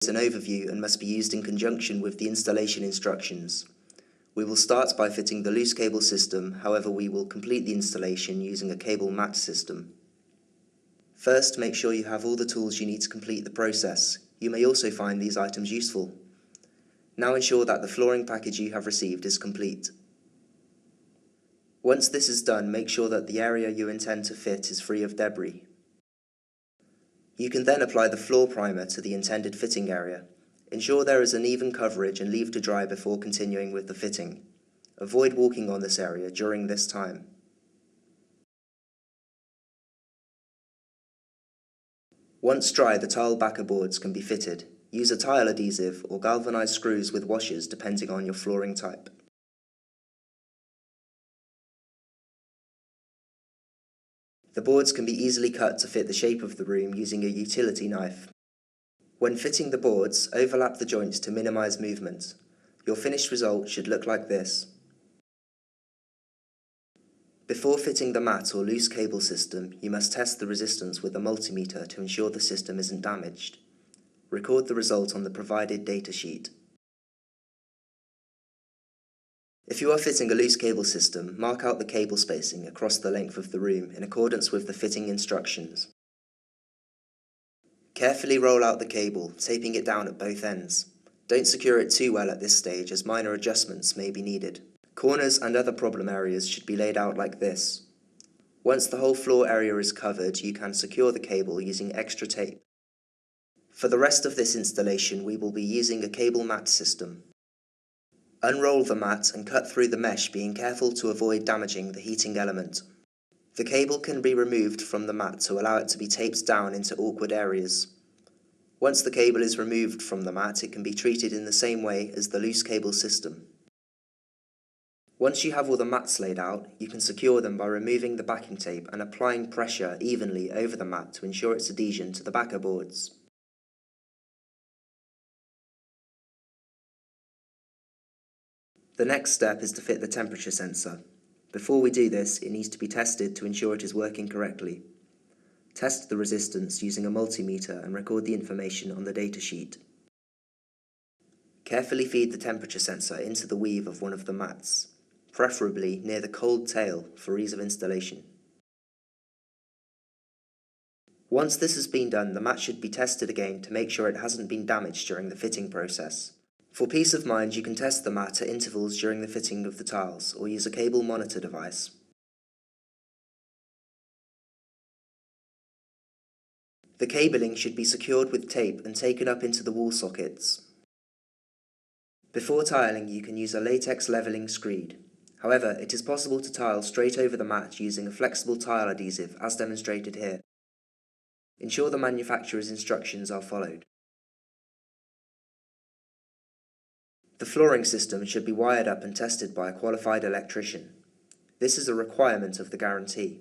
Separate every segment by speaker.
Speaker 1: an overview and must be used in conjunction with the installation instructions. We will start by fitting the loose cable system, however we will complete the installation using a cable mat system. First, make sure you have all the tools you need to complete the process. You may also find these items useful. Now ensure that the flooring package you have received is complete. Once this is done, make sure that the area you intend to fit is free of debris. You can then apply the floor primer to the intended fitting area. Ensure there is an even coverage and leave to dry before continuing with the fitting. Avoid walking on this area during this time. Once dry, the tile backer boards can be fitted. Use a tile adhesive or galvanized screws with washers depending on your flooring type. The boards can be easily cut to fit the shape of the room using a utility knife. When fitting the boards, overlap the joints to minimize movement. Your finished result should look like this. Before fitting the mat or loose cable system, you must test the resistance with a multimeter to ensure the system isn't damaged. Record the result on the provided datasheet. If you are fitting a loose cable system, mark out the cable spacing across the length of the room in accordance with the fitting instructions. Carefully roll out the cable, taping it down at both ends. Don't secure it too well at this stage as minor adjustments may be needed. Corners and other problem areas should be laid out like this. Once the whole floor area is covered, you can secure the cable using extra tape. For the rest of this installation, we will be using a cable mat system. Unroll the mat and cut through the mesh, being careful to avoid damaging the heating element. The cable can be removed from the mat to allow it to be taped down into awkward areas. Once the cable is removed from the mat, it can be treated in the same way as the loose cable system. Once you have all the mats laid out, you can secure them by removing the backing tape and applying pressure evenly over the mat to ensure its adhesion to the backer boards. The next step is to fit the temperature sensor. Before we do this, it needs to be tested to ensure it is working correctly. Test the resistance using a multimeter and record the information on the datasheet. Carefully feed the temperature sensor into the weave of one of the mats, preferably near the cold tail for ease of installation. Once this has been done, the mat should be tested again to make sure it hasn't been damaged during the fitting process. For peace of mind, you can test the mat at intervals during the fitting of the tiles, or use a cable monitor device. The cabling should be secured with tape and taken up into the wall sockets. Before tiling, you can use a latex leveling screed. However, it is possible to tile straight over the mat using a flexible tile adhesive as demonstrated here. Ensure the manufacturer's instructions are followed. The flooring system should be wired up and tested by a qualified electrician. This is a requirement of the guarantee.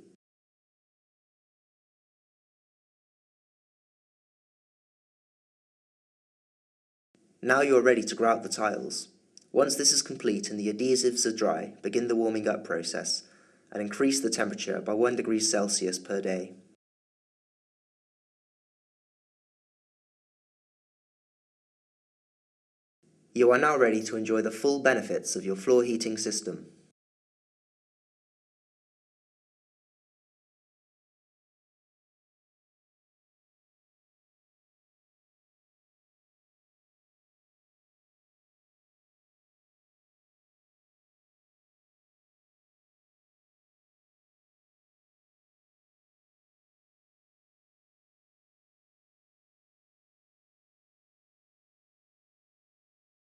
Speaker 1: Now you are ready to grout the tiles. Once this is complete and the adhesives are dry, begin the warming up process and increase the temperature by 1 degree Celsius per day. You are now ready to enjoy the full benefits of your floor heating system.